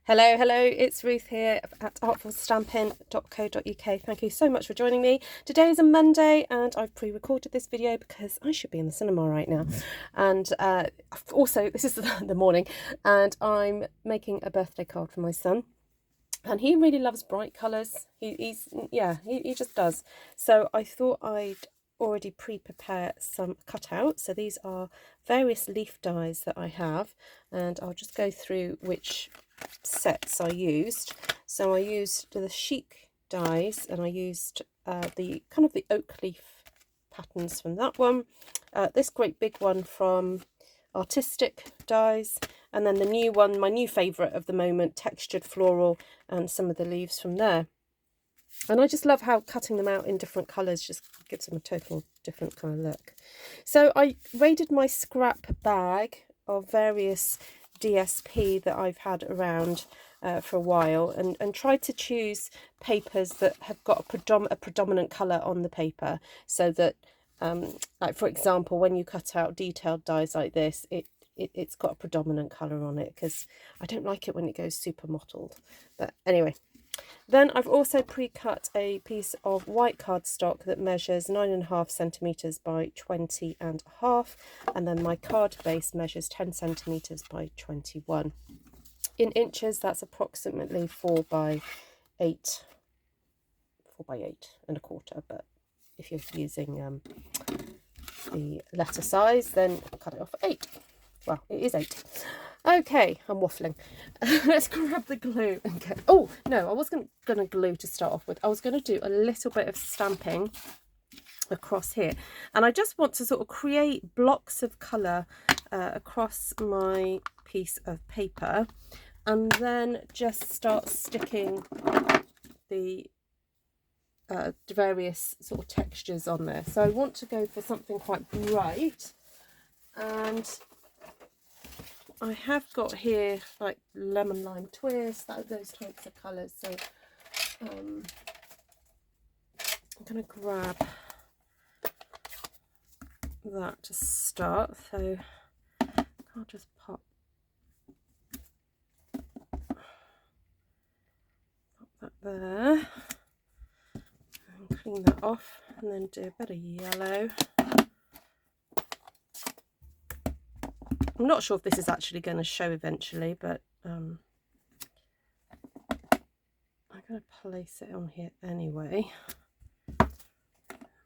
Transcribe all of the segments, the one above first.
Hello, hello, it's Ruth here at artfulstampin.co.uk. Thank you so much for joining me. Today is a Monday and I've pre-recorded this video because I should be in the cinema right now. And also, this is the morning, and I'm making a birthday card for my son. And he really loves bright colours. He just does. So I thought I'd already pre-prepare some cutouts. So these are various leaf dies that I have, and I'll just go through which sets I used. So I used the Chic Dies, and I used the kind of the oak leaf patterns from that one, this great big one from Artistic Dies, and then the new one, my new favourite of the moment, Textured Floral, and some of the leaves from there. And I just love how cutting them out in different colours just gives them a total different kind of look. So I raided my scrap bag of various DSP that I've had around for a while, and tried to choose papers that have got a predominant colour on the paper, so that like for example, when you cut out detailed dies like this, it's got a predominant colour on it, because I don't like it when it goes super mottled. But anyway, then I've also pre-cut a piece of white cardstock that measures 9.5 centimetres by 20.5, and then my card base measures 10 centimetres by 21. In inches, that's approximately 4 by 8 and a quarter, but if you're using the letter size, then cut it off at 8. Well, it is 8. Okay, I'm waffling. Let's grab the glue and go. Oh no, I wasn't going to glue to start off with. I was going to do a little bit of stamping across here, and I just want to sort of create blocks of colour across my piece of paper, and then just start sticking the various sort of textures on there. So I want to go for something quite bright, and I have got here like lemon lime twist, those types of colours. So I'm going to grab that to start. So I'll just pop that there and clean that off, and then do a bit of yellow. I'm not sure if this is actually going to show eventually, but I'm going to place it on here anyway. I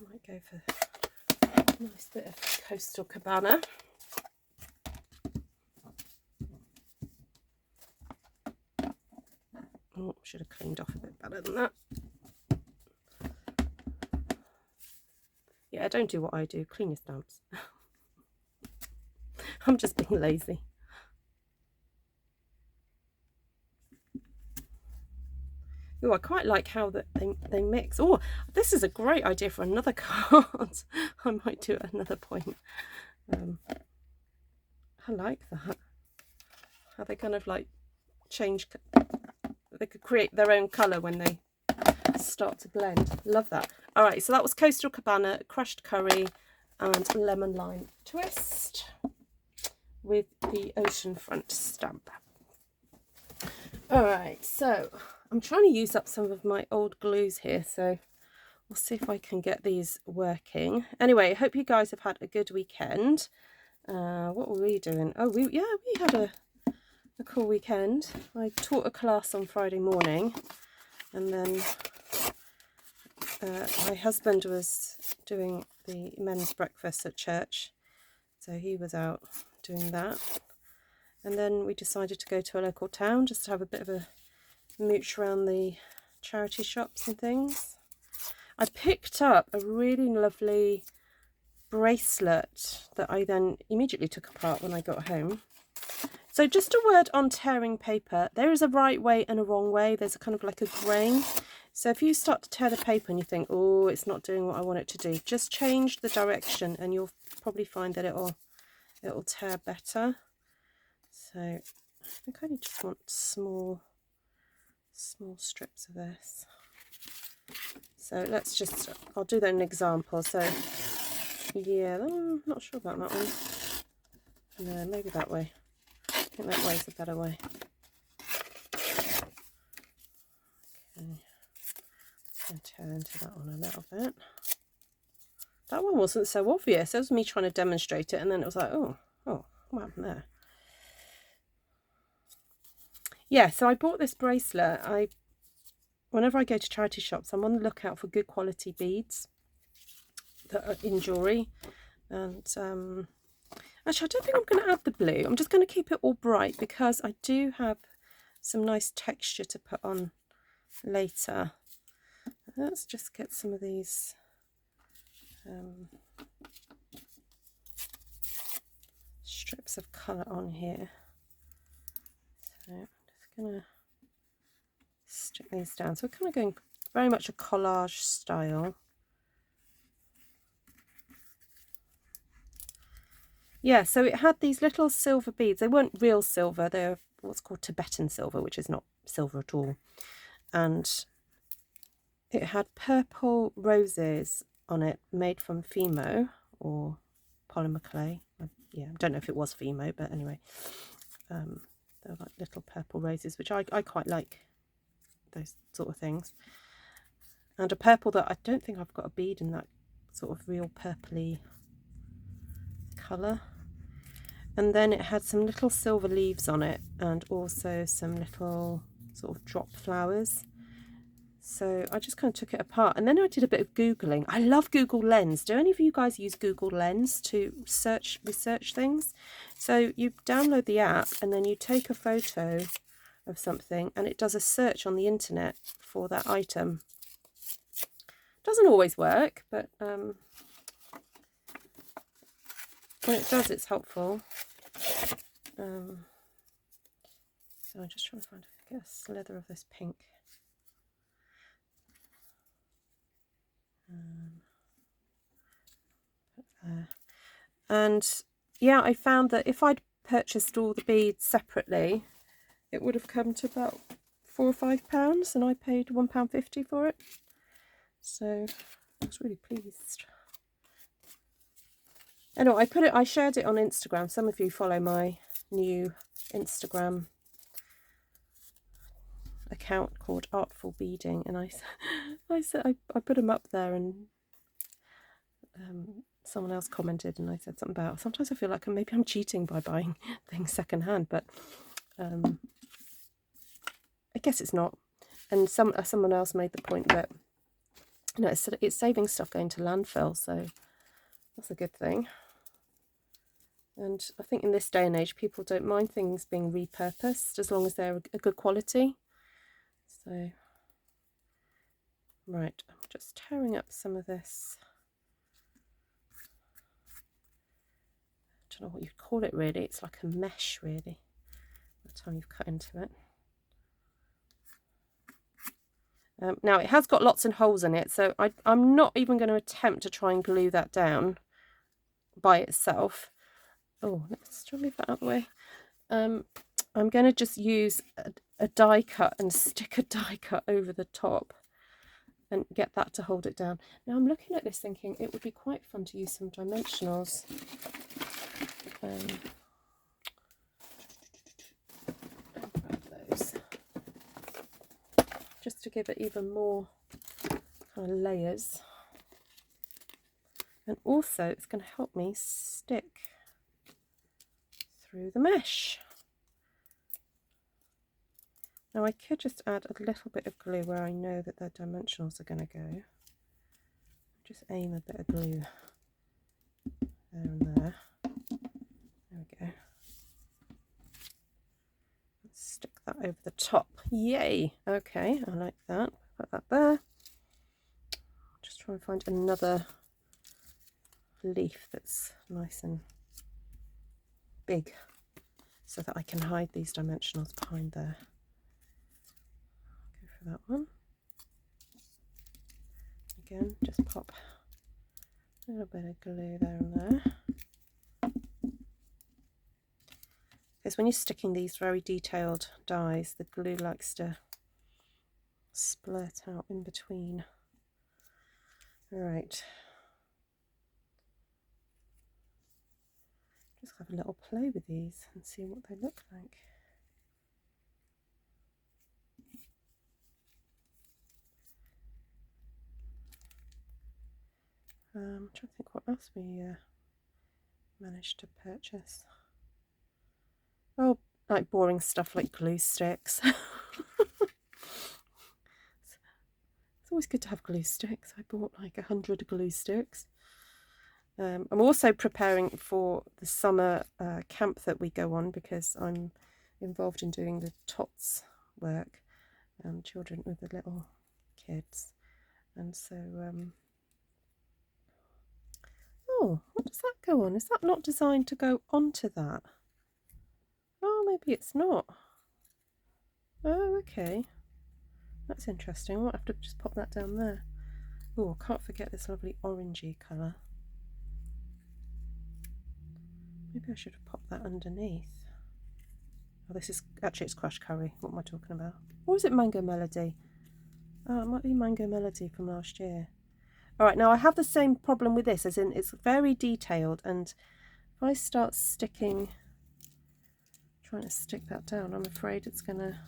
might go for a nice bit of Coastal Cabana. Oh, should have cleaned off a bit better than that. Yeah, don't do what I do. Clean your stamps. I'm just being lazy. Oh, I quite like how they mix. Oh, this is a great idea for another card. I might do it at another point. I like that. How they kind of like change. They could create their own colour when they start to blend. Love that. All right, so that was Coastal Cabana, crushed curry, and lemon lime twist with the Oceanfront stamp. All right, so I'm trying to use up some of my old glues here, so we'll see if I can get these working. Anyway, I hope you guys have had a good weekend. What were we doing? Oh, we had a cool weekend. I taught a class on Friday morning, and then my husband was doing the men's breakfast at church, so he was out doing that. And then we decided to go to a local town just to have a bit of a mooch around the charity shops and things. I picked up a really lovely bracelet that I then immediately took apart when I got home. So just a word on tearing paper. There is a right way and a wrong way. There's a kind of like a grain. So if you start to tear the paper and you think, oh, it's not doing what I want it to do, just change the direction and you'll probably find that it'll tear better. So I think I just want small strips of this. So let's just, I'll do that in an example. So yeah, I'm not sure about that one. No, maybe that way. I think that way's a better way. go into that one a little bit. That one wasn't so obvious. It was me trying to demonstrate it, and then it was like, oh, what happened there? Yeah, so I bought this bracelet. Whenever I go to charity shops, I'm on the lookout for good quality beads that are in jewellery. And actually, I don't think I'm going to add the blue. I'm just going to keep it all bright because I do have some nice texture to put on later. Let's just get some of these strips of colour on here. So I'm just going to stick these down. So we're kind of going very much a collage style. Yeah, so it had these little silver beads. They weren't real silver. They're what's called Tibetan silver, which is not silver at all. And it had purple roses on it made from Fimo or polymer clay. Yeah, I don't know if it was Fimo, but anyway. They're like little purple roses, which I quite like, those sort of things. And a purple that I don't think I've got a bead in that sort of real purpley colour. And then it had some little silver leaves on it and also some little sort of drop flowers. So I just kind of took it apart, and then I did a bit of Googling. I love Google Lens. Do any of you guys use Google Lens to research things? So you download the app and then you take a photo of something and it does a search on the internet for that item. Doesn't always work, but when it does, it's helpful. So I'm just trying to find a slither of this pink. And yeah, I found that if I'd purchased all the beads separately, it would have come to about £4 or £5, and I paid £1.50 for it. So I was really pleased. Anyway, I shared it on Instagram. Some of you follow my new Instagram account called Artful Beading, and I put them up there, and someone else commented, and I said something about, sometimes I feel like maybe I'm cheating by buying things secondhand, but I guess it's not. And someone else made the point that, you know, it's saving stuff going to landfill, so that's a good thing. And I think in this day and age, people don't mind things being repurposed as long as they're a good quality. So, right, I'm just tearing up some of this. I don't know what you'd call it really. It's like a mesh really, by the time you've cut into it. Now it has got lots of holes in it, so I'm not even going to attempt to try and glue that down by itself. Oh, let's try and move that out of the way. I'm going to just use a die cut and stick a die cut over the top and get that to hold it down. Now I'm looking at this thinking it would be quite fun to use some dimensionals. Those. Just to give it even more kind of layers. And also it's going to help me stick through the mesh. Now I could just add a little bit of glue where I know that the dimensionals are going to go. Just aim a bit of glue there and there. There we go. Let's stick that over the top. Yay! Okay, I like that. Put that there. Just try and find another leaf that's nice and big so that I can hide these dimensionals behind there. Go for that one. Again, just pop a little bit of glue there and there. Because when you're sticking these very detailed dies, the glue likes to splurt out in between. Right. Just have a little play with these and see what they look like. I'm trying to think what else we managed to purchase. Oh, like boring stuff like glue sticks. It's always good to have glue sticks. I bought like 100 glue sticks. I'm also preparing for the summer camp that we go on, because I'm involved in doing the TOTS work, children with the little kids. And so, oh, what does that go on? Is that not designed to go onto that? Oh, maybe it's not. Oh, okay. That's interesting. I might have to just pop that down there. Oh, I can't forget this lovely orangey colour. Maybe I should have popped that underneath. Oh, this is actually, it's crushed curry. What am I talking about? Or is it Mango Melody? Oh, it might be Mango Melody from last year. All right, now I have the same problem with this, as in it's very detailed, and if I start trying to stick that down, I'm afraid it's gonna.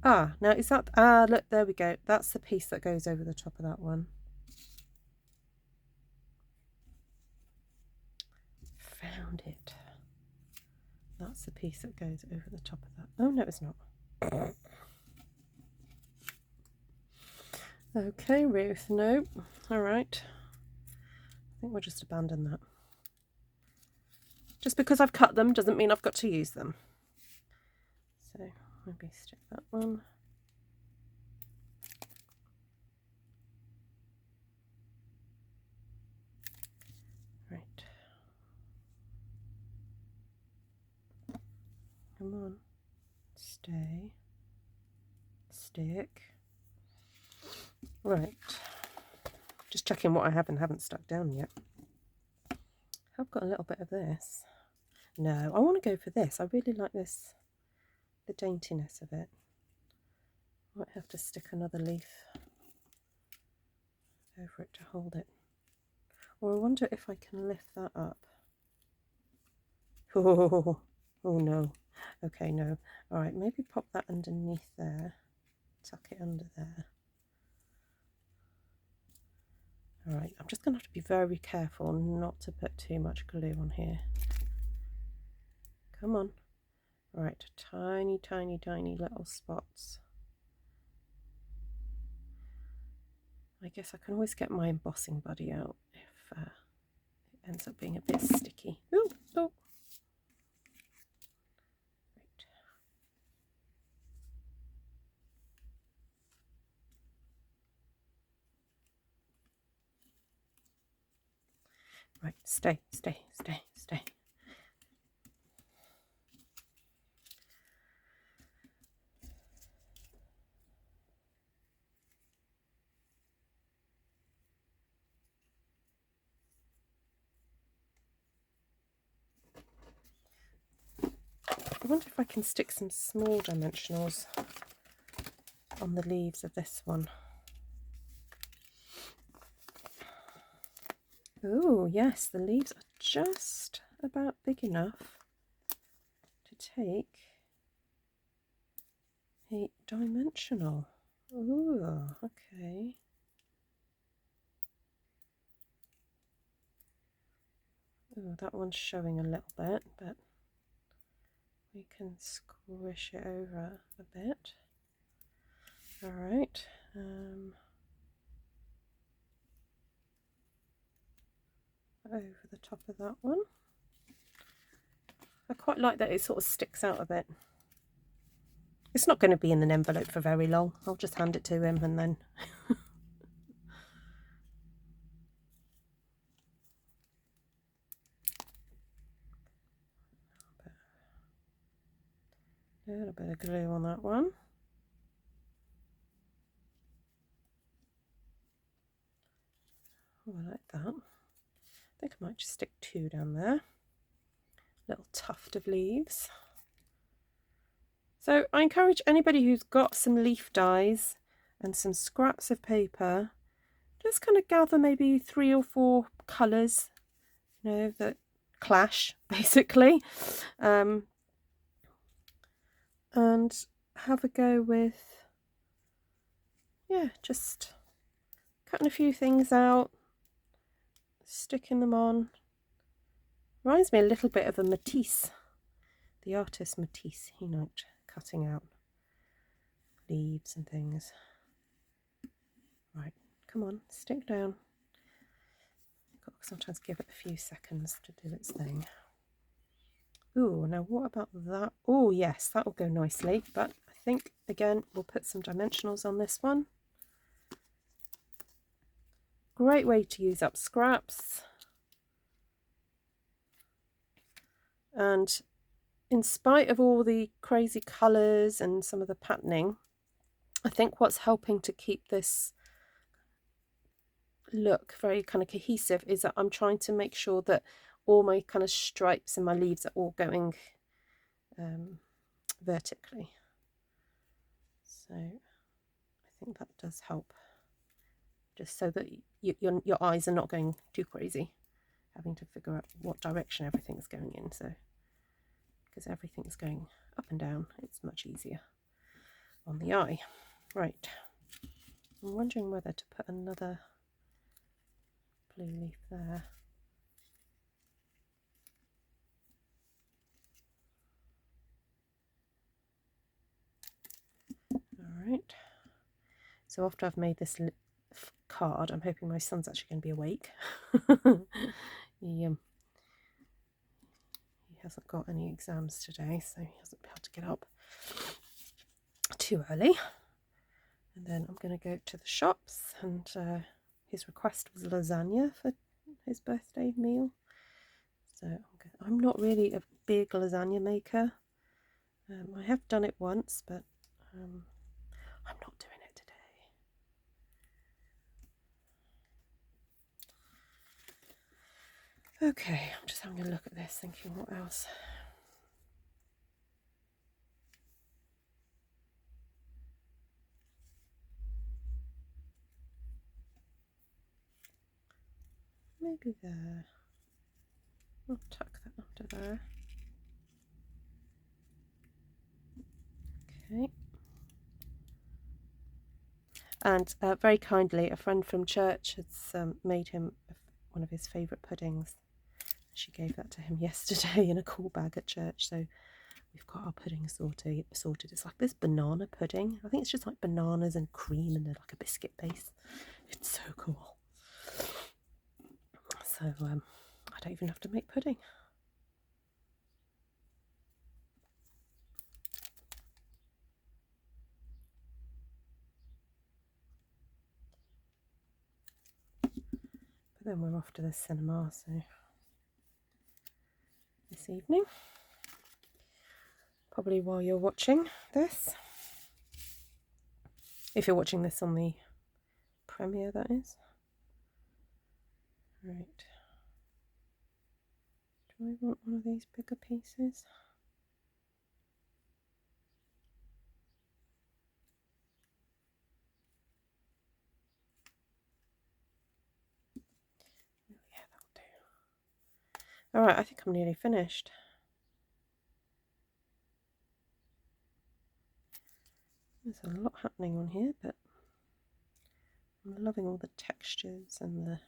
Ah, now is that? Ah, look, there we go. That's the piece that goes over the top of that one. Found it. That's the piece that goes over the top of that. Oh no, it's not. Okay, Ruth, no. All right. I think we'll just abandon that. Just because I've cut them doesn't mean I've got to use them. So maybe stick that one. Right. Come on. Stay. Stick. Right. Just checking what I have and haven't stuck down yet. I've got a little bit of this. No, I want to go for this. I really like this, the daintiness of it. Might have to stick another leaf over it to hold it. Or I wonder if I can lift that up. Oh, oh no. Okay, no. All right, maybe pop that underneath there. Tuck it under there. All right, I'm just going to have to be very careful not to put too much glue on here. Come on. All right, tiny, tiny, tiny little spots. I guess I can always get my embossing buddy out if it ends up being a bit sticky. Ooh, oh. Right, stay, stay, stay, stay. I wonder if I can stick some small dimensionals on the leaves of this one. Oh, yes, the leaves are just about big enough to take a dimensional. Oh, okay. Oh, that one's showing a little bit, but we can squish it over a bit. All right. Over the top of that one. I quite like that it sort of sticks out a bit. It's not going to be in an envelope for very long. I'll just hand it to him and then... A little bit of glue on that one. Oh, I like that. I think I might just stick two down there. Little tuft of leaves. So I encourage anybody who's got some leaf dies and some scraps of paper, just kind of gather maybe 3 or 4 colours, you know, that clash basically, and have a go with, yeah, just cutting a few things out, sticking them on. Reminds me a little bit of a Matisse, the artist Matisse. He liked cutting out leaves and things. Right, come on, stick down. Got to sometimes give it a few seconds to do its thing. Ooh, now what about that? Oh yes, that will go nicely, but I think again we'll put some dimensionals on this one. Great way to use up scraps. And in spite of all the crazy colours and some of the patterning, I think what's helping to keep this look very kind of cohesive is that I'm trying to make sure that all my kind of stripes and my leaves are all going vertically. So I think that does help, just so that your eyes are not going too crazy, having to figure out what direction everything's going in. So because everything's going up and down, it's much easier on the eye. Right, I'm wondering whether to put another blue leaf there. Alright, so after I've made this card, I'm hoping my son's actually going to be awake. He hasn't got any exams today, so he hasn't been able to get up too early. And then I'm going to go to the shops, and his request was lasagna for his birthday meal. So I'm not really a big lasagna maker. I have done it once, but I'm not doing it today. Okay, I'm just having a look at this, thinking what else. Maybe there. I'll tuck that under there. Okay. And very kindly, a friend from church has made him one of his favourite puddings. She gave that to him yesterday in a cool bag at church. So we've got our pudding sorted. It's like this banana pudding. I think it's just like bananas and cream and like a biscuit base. It's so cool. So I don't even have to make pudding. But then we're off to the cinema, so this evening, probably while you're watching this, if you're watching this on the premiere, that is. Right. Do I want one of these bigger pieces? Yeah, that'll do. Alright, I think I'm nearly finished. There's a lot happening on here, but I'm loving all the textures and the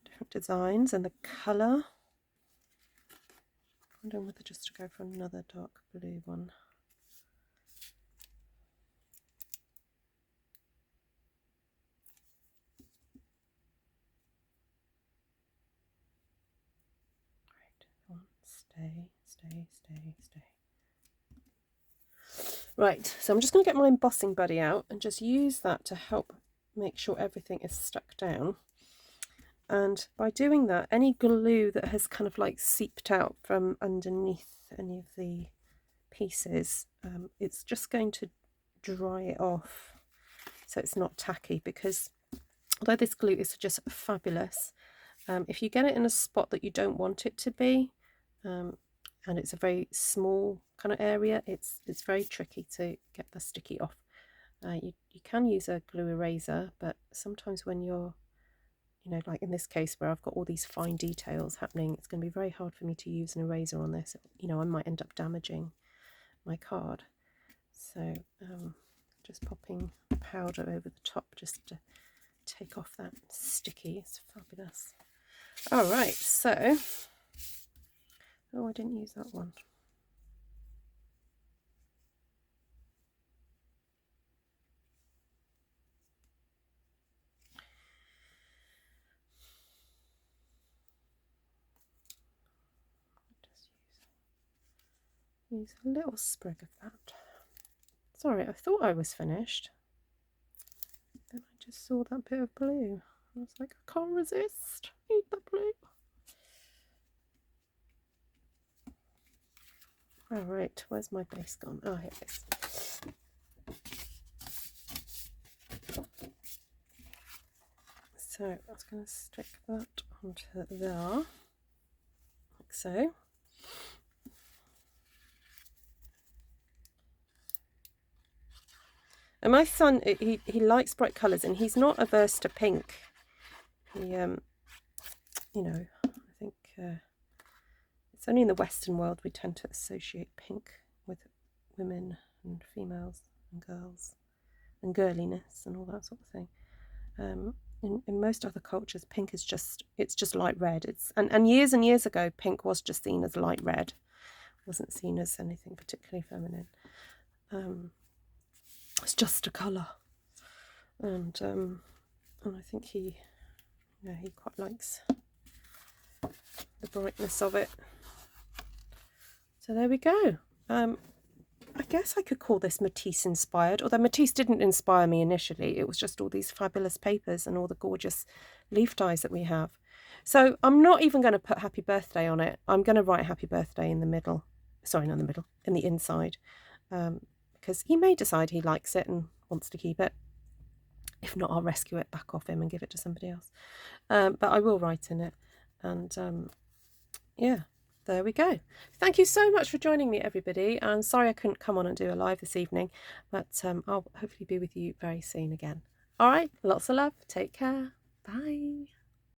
different designs and the colour. I don't know whether just to go for another dark blue one. Right, come on, stay. Right, so I'm just going to get my embossing buddy out and just use that to help make sure everything is stuck down. And by doing that, any glue that has kind of like seeped out from underneath any of the pieces, it's just going to dry it off so it's not tacky, because although this glue is just fabulous, if you get it in a spot that you don't want it to be, and it's a very small kind of area, it's very tricky to get the sticky off. You can use a glue eraser, but sometimes when you're, you know, like in this case where I've got all these fine details happening, it's going to be very hard for me to use an eraser on this. You know, I might end up damaging my card. So just popping powder over the top just to take off that sticky. It's fabulous. All right, so, oh, I didn't use that one. Just use a little sprig of that. Sorry, I thought I was finished. Then I just saw that bit of blue. I was like, I can't resist. I need the blue. All right, where's my base gone? Oh, here it is. So I was going to stick that onto there, like so. And my son, he likes bright colours, and he's not averse to pink. He, you know, I think it's only in the Western world we tend to associate pink with women and females and girls and girliness and all that sort of thing. In most other cultures, pink is it's just light red. And years ago, pink was just seen as light red. It wasn't seen as anything particularly feminine. It's just a colour, and I think he quite likes the brightness of it. So there we go. I guess I could call this Matisse inspired, although Matisse didn't inspire me initially. It was just all these fabulous papers and all the gorgeous leaf dies that we have. So I'm not even going to put happy birthday on it. I'm going to write happy birthday in the middle. Sorry, not in the middle, in the inside. Because he may decide he likes it and wants to keep it. If not, I'll rescue it back off him and give it to somebody else. But I will write in it. And yeah, there we go. Thank you so much for joining me, everybody. And sorry I couldn't come on and do a live this evening, but I'll hopefully be with you very soon again. All right, lots of love. Take care. Bye.